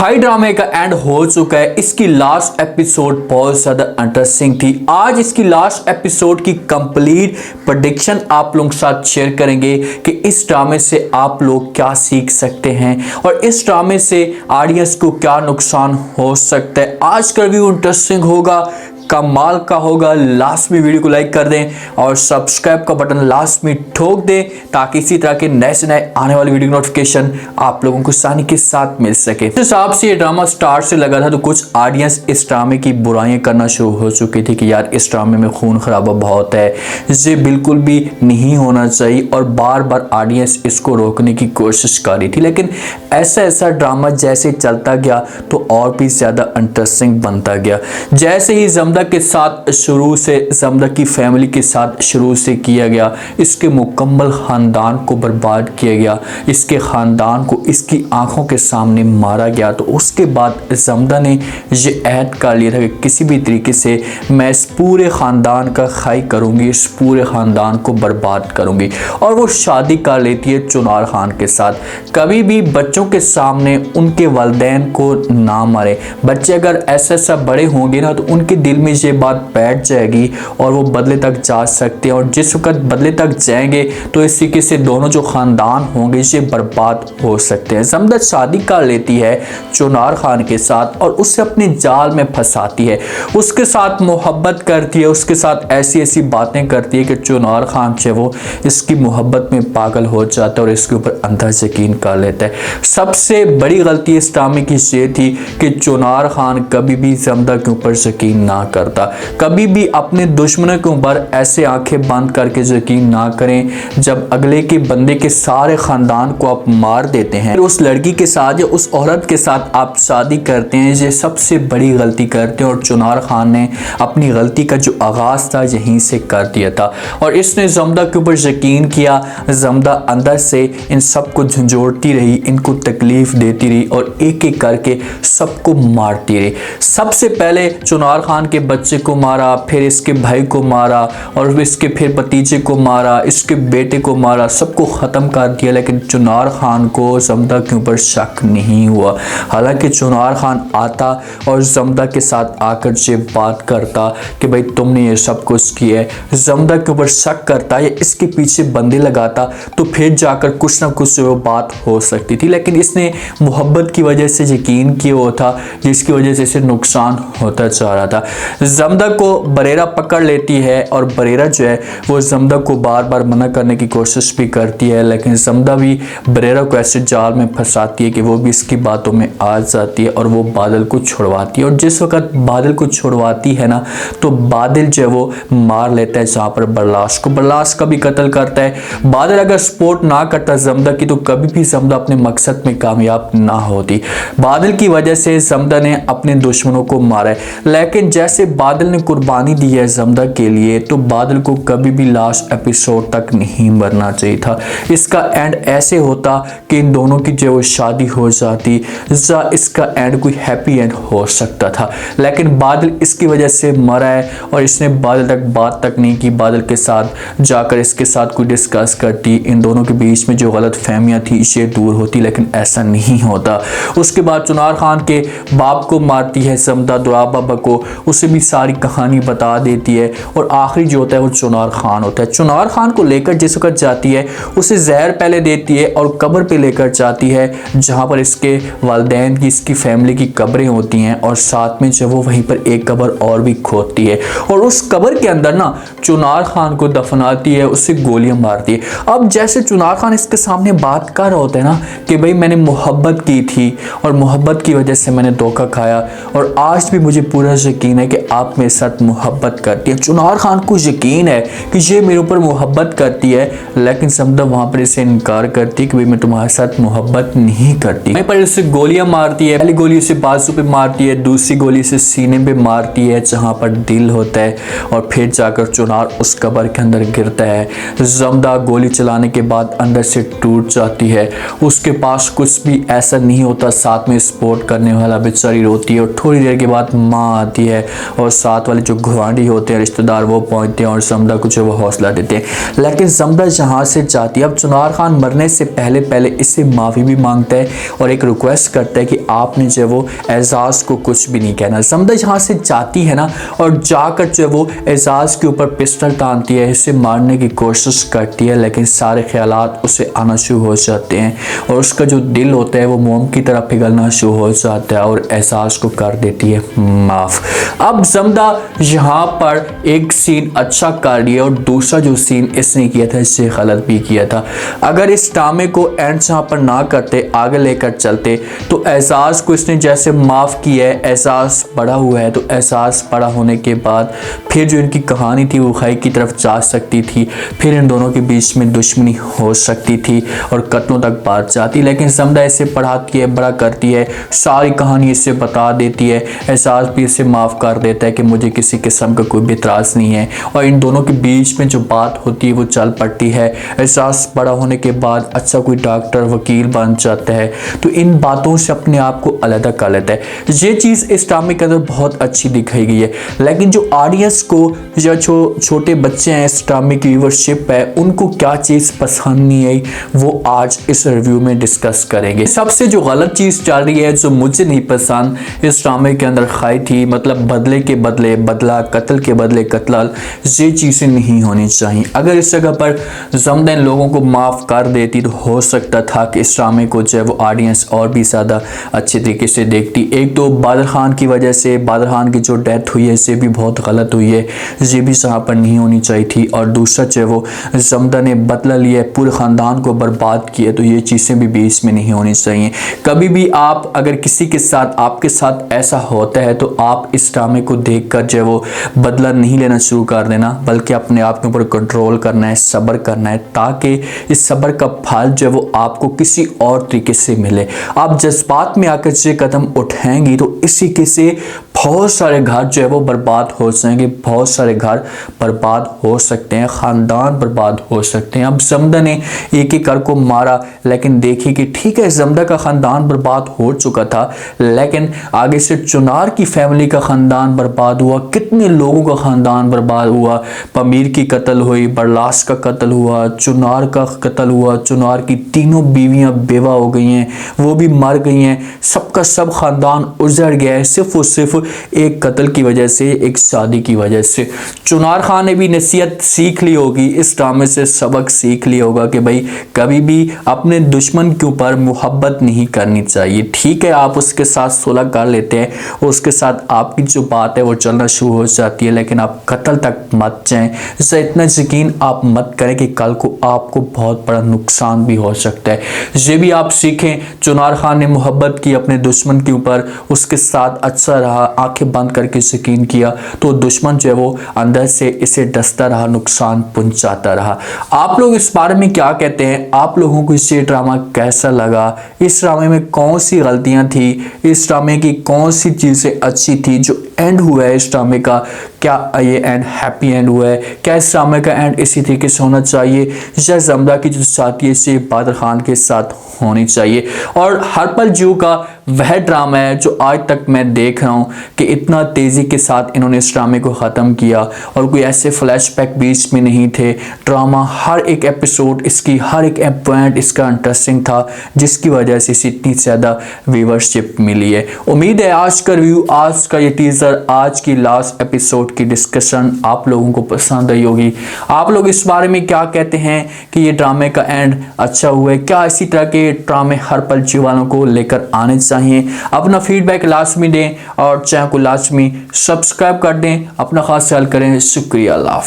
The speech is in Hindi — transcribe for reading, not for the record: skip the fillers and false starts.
हाई ड्रामे का एंड हो चुका है। इसकी लास्ट एपिसोड बहुत ज्यादा इंटरेस्टिंग थी। आज इसकी लास्ट एपिसोड की कंप्लीट प्रेडिक्शन आप लोगों के साथ शेयर करेंगे कि इस ड्रामे से आप लोग क्या सीख सकते हैं और इस ड्रामे से ऑडियंस को क्या नुकसान हो सकता है। आज का रिव्यू इंटरेस्टिंग होगा, कमाल का होगा। लास्ट में वीडियो को लाइक कर दें और सब्सक्राइब का बटन लास्ट में ठोक दें ताकि इसी तरह के नए से नए आने वाली वीडियो नोटिफिकेशन आप लोगों को आसानी के साथ मिल सके। इस हिसाब से ये ड्रामा स्टार्ट से लगा था तो कुछ ऑडियंस इस ड्रामे की बुराइयां करना शुरू हो चुकी थी कि यार इस ड्रामे में खून खराबा बहुत है, ये बिल्कुल भी नहीं होना चाहिए और बार बार ऑडियंस इसको रोकने की कोशिश कर रही थी। लेकिन ऐसा ड्रामा जैसे चलता गया तो और भी ज्यादा इंटरेस्टिंग बनता गया। जैसे ही जमदा के साथ शुरू से जमदा की फैमिली के साथ शुरू से किया गया, इसके मुकम्मल खानदान को बर्बाद किया गया, इसके खानदान को इसकी आंखों के सामने मारा गया। तो उसके बाद जमदा ने ये ऐद कर लिया था कि किसी भी तरीके से मैं इस पूरे खानदान का खाई करूंगी, इस पूरे खानदान को बर्बाद करूंगी। और वो शादी कर लेती है चुनार खान के साथ। कभी भी बच्चों के सामने उनके वालिदैन को ना मारे। बच्चे अगर ऐसा बड़े होंगे ना तो उनके दिल में ये बात बैठ जाएगी और वो बदले तक जा सकते हैं और जिस वक्त बदले तक जाएंगे तो इस तरीके से दोनों जो खानदान होंगे ये बर्बाद हो सकते हैं। जमदा शादी कर लेती है चुनार खान के साथ और उसे अपने जाल में फंसाती है, उसके साथ मोहब्बत करती है, उसके साथ ऐसी बातें करती है कि चुनार खान से वो इसकी मोहब्बत में पागल हो जाता है और इसके ऊपर अंधा यकीन कर लेता है। सबसे बड़ी गलती इस ड्रामे की ये थी कि चुनार खान कभी भी जमदा के ऊपर यकीन ना करता। कभी भी अपने दुश्मनों के ऊपर ऐसे आंखें बंद करके यकीन ना करें जब अगले के बंदे के सारे खानदान को आप मार देते हैं, उस लड़की के साथ या उस औरत के साथ आप शादी करते हैं, ये सबसे बड़ी गलती करते हैं। और चुनार खान ने अपनी गलती का जो आगाज था यहीं से कर दिया था और इसने जमदा के ऊपर यकीन किया। जमदा अंदर से इन सबको झंझोड़ती रही, इनको तकलीफ देती रही और एक एक करके सबको मारती रही। सबसे पहले चुनार खान के बच्चे को मारा, फिर इसके भाई को मारा और इसके फिर भतीजे को मारा, इसके बेटे को मारा, सबको ख़त्म कर दिया। लेकिन चुनार खान को जमदा के ऊपर शक नहीं हुआ। हालांकि चुनार खान आता और जमदा के साथ आकर ये बात करता कि भाई तुमने ये सब कुछ किया है, जमदा के ऊपर शक करता या इसके पीछे बंदे लगाता तो फिर जाकर कुछ ना कुछ वो बात हो सकती थी। लेकिन इसने मोहब्बत की वजह से यकीन किया हुआ था जिसकी वजह से इसे नुकसान होता जा रहा था। जमदा को बरेरा पकड़ लेती है और बरेरा जो है वो जमदा को बार बार मना करने की कोशिश भी करती है, लेकिन जमदा भी बरेरा को ऐसे जाल में फंसाती है कि वो भी इसकी बातों में आ जाती है और वो बादल को छुड़वाती है। और जिस वक्त बादल को छुड़वाती है ना तो बादल जो है वो मार लेता है जहाँ पर बरलाश को, बरलाश का भी कत्ल करता है। बादल अगर सपोर्ट ना करता जमदा की तो कभी भी जमदा अपने मकसद में कामयाब ना होती। बादल की वजह से जमदा ने अपने दुश्मनों को मारा है, लेकिन जैसे बादल ने कुर्बानी दी है जमदा के लिए तो बादल को कभी भी लास्ट एपिसोड तक नहीं मरना चाहिए था। इसका एंड ऐसे होता कि इन दोनों की जो शादी हो जाती, इसका एंड कोई हैप्पी एंड हो सकता था। लेकिन बादल इसकी वजह से मरा है और इसने बादल तक बात तक नहीं की। बादल के साथ जाकर इसके साथ कोई डिस्कस करती, इन दोनों के बीच में जो गलत फहमियाँ थी इसे दूर होती, लेकिन ऐसा नहीं होता। उसके बाद चुनार खान के बाप को मारती है जमदा, दुआ बाबा को, उसे भी सारी कहानी बता देती है और आखिरी जो होता है वो चुनार खान होता है। चुनार खान को लेकर जिस वक्त जाती है उसे जहर पहले देती है और कब्र पे लेकर जाती है जहां पर इसके वालिदैन की, इसकी फैमिली की कब्रें होती हैं और साथ में जब वो वहीं पर एक कब्र और भी खोदती है और उस कब्र के अंदर ना चुनार खान को दफनाती है, उससे गोलियां मारती है। अब जैसे चुनार खान इसके सामने बात कर रहा होता है ना कि भाई मैंने मोहब्बत की थी और मोहब्बत की वजह से मैंने धोखा खाया और आज भी मुझे पूरा यकीन है कि आप मेरे साथ मोहब्बत करती है। चुनार खान को यकीन है कि ये मेरे ऊपर मोहब्बत करती है, लेकिन जमदा वहां पर इसे इनकार करती है कि भाई मैं तुम्हारे साथ मोहब्बत नहीं करती। वहीं पर इसे गोलियां मारती है, पहली गोली से बाजू पे मारती है, दूसरी गोली से सीने पे मारती है जहां पर दिल होता है और फिर जाकर चुनार उस कब्र के अंदर गिरता है। जमदा गोली चलाने के बाद अंदर से टूट जाती है, उसके पास कुछ भी ऐसा नहीं होता, साथ में सपोर्ट करने वाला बेचारी रोती है और थोड़ी देर के बाद माँ आती है और साथ वाले जो घुवाड़ी होते हैं रिश्तेदार वो पहुंचते हैं और समदा को जो वो हौसला देते हैं। लेकिन समदा जहाँ से जाती है, अब चुनार खान मरने से पहले इससे माफ़ी भी मांगता है और एक रिक्वेस्ट करता है कि आपने जो वो एजाज़ को कुछ भी नहीं कहना। समदा जहाँ से जाती है ना और जाकर जो वो एजाज़ के ऊपर पिस्टल तानती है, इसे मारने की कोशिश करती है, लेकिन सारे ख्यालात उसे आना शुरू हो जाते हैं और उसका जो दिल होता है वो मोम की तरह पिघलना शुरू हो जाता है और एहसास को कर देती है माफ़। अब समदा यहाँ पर एक सीन अच्छा कर लिया और दूसरा जो सीन इसने किया था इससे गलत भी किया था। अगर इस ड्रामे को एंड यहाँ पर ना करते, आगे लेकर चलते, तो एहसास को इसने जैसे माफ़ किया है, एहसास बड़ा हुआ है, तो एहसास बड़ा होने के बाद फिर जो इनकी कहानी थी वो खाई की तरफ जा सकती थी, फिर इन दोनों के बीच में दुश्मनी हो सकती थी और कत्लों तक बात जाती। लेकिन समदा इसे पढ़ाती है, बड़ा करती है, सारी कहानी इससे बता देती है, एहसास भी इसे माफ़ कर देता है कि मुझे किसी किस्म का कोई भी इतराज़ नहीं है और इन दोनों के बीच में जो बात होती है वो चल पड़ती है। एहसास बड़ा होने के बाद अच्छा कोई डॉक्टर वकील बन जाता है, तो इन बातों से अपने आप को अलग कर लेता है। ये चीज़ इस ड्रामे के अंदर बहुत अच्छी दिखाई गई है। लेकिन जो ऑडियंस को या छोटे बच्चे हैं, इस ड्रामे की व्यूअरशिप है, उनको क्या चीज़ पसंद नहीं आई वो आज इस रिव्यू में डिस्कस करेंगे। सबसे जो गलत चीज़ चल रही है, जो मुझे नहीं पसंद इस ड्रामे के अंदर खाई थी, मतलब बदले के बदले बदला, कत्ल के बदले कत्ल, ये चीज़ें नहीं होनी चाहिए। अगर इस जगह पर समदा लोगों को माफ़ कर देती तो हो सकता था कि इस ड्रामे को जो है वो ऑडियंस और भी ज़्यादा अच्छे तरीके से देखती। एक तो बादल खान की वजह से, बादल खान की जो डेथ हुई है इससे भी बहुत गलत हुई है, ये भी यहाँ पर नहीं होनी चाहिए थी। और दूसरा जो है वो समदा ने बदला लिया, पूरे ख़ानदान को बर्बाद किया, तो ये चीज़ें भी बीच में नहीं होनी चाहिए। कभी भी आप अगर किसी के साथ, आपके साथ ऐसा होता है तो आप इस ड्रामे को देखकर जो है वो बदला नहीं लेना शुरू कर देना, बल्कि अपने आप के ऊपर कंट्रोल करना है, सब्र करना है, ताकि इस सब्र का फल जो है वो आपको किसी और तरीके से मिले। आप जज्बात में आकर ये कदम उठाएंगी तो इसी के से बहुत सारे घर जो है वो बर्बाद हो जाएंगे, बहुत सारे घर बर्बाद हो सकते हैं, ख़ानदान बर्बाद हो सकते हैं। अब समदा ने एक एक घर को मारा, लेकिन देखिए कि ठीक है समदा का ख़ानदान बर्बाद हो चुका था, लेकिन आगे से चुनार की फैमिली का ख़ानदान बर्बाद हुआ, कितने लोगों का ख़ानदान बर्बाद हुआ। पमीर की कत्ल हुई, बरलास का कत्ल हुआ, चुनार का कत्ल हुआ, चुनार की तीनों बीवियां बेवा हो गई हैं, वो भी मर गई हैं, सबका सब ख़ानदान उजड़ गया है सिर्फ और सिर्फ एक कत्ल की वजह से, एक शादी की वजह से। चुनार खान ने भी नसीहत सीख ली होगी, इस ड्रामे से सबक सीख लिया होगा कि भाई कभी भी अपने दुश्मन के ऊपर मोहब्बत नहीं करनी चाहिए। ठीक है आप उसके साथ सुलह कर लेते हैं, उसके साथ आपकी जो बात है वो चलना शुरू हो जाती है, लेकिन आप कत्ल तक मत जाएं। इससे इतना यकीन आप मत करें कि कल को आपको बहुत बड़ा नुकसान भी हो सकता है। ये भी आप सीखें, चुनार खान ने मोहब्बत की अपने दुश्मन के ऊपर, उसके साथ अच्छा रहा, आंखें बंद करके यकीन किया, तो दुश्मन जो है वो अंदर से इसे डसता रहा, नुकसान पहुंचाता रहा। आप लोग इस बारे में क्या कहते हैं? आप लोगों को ये ड्रामा कैसा लगा? इस ड्रामे में कौन सी गलतियां थी? इस ड्रामे की कौन सी चीज़ें अच्छी थी? जो एंड हुआ है इस ड्रामे का, क्या ये एंड हैप्पी एंड हुआ है? क्या इस ड्रामे का एंड इसी तरीके से होना चाहिए या समदा की जो साथी है इसे बादल खान के साथ होनी चाहिए? और हर पल जियो का वह ड्रामा है जो आज तक मैं देख रहा हूँ कि इतना तेज़ी के साथ इन्होंने इस ड्रामे को ख़त्म किया और कोई ऐसे फ्लैशबैक बीच में नहीं थे। ड्रामा हर एक एपिसोड, इसकी हर एक पॉइंट इसका इंटरेस्टिंग था, जिसकी वजह से इसे इतनी ज़्यादा व्यूअरशिप मिली है। उम्मीद है आज का रिव्यू, आज का ये टीज़र, आज की लास्ट एपिसोड की डिस्कशन आप लोगों को पसंद आई होगी। आप लोग इस बारे में क्या कहते हैं कि ये ड्रामे का एंड अच्छा हुआ है? क्या इसी तरह के ड्रामे हर पल जियो वालों को लेकर आने चाहिए? अपना फीडबैक लाजमी दें और चैनल को लाजमी सब्सक्राइब कर दें। अपना खास ख्याल करें। शुक्रिया। अल्लाह।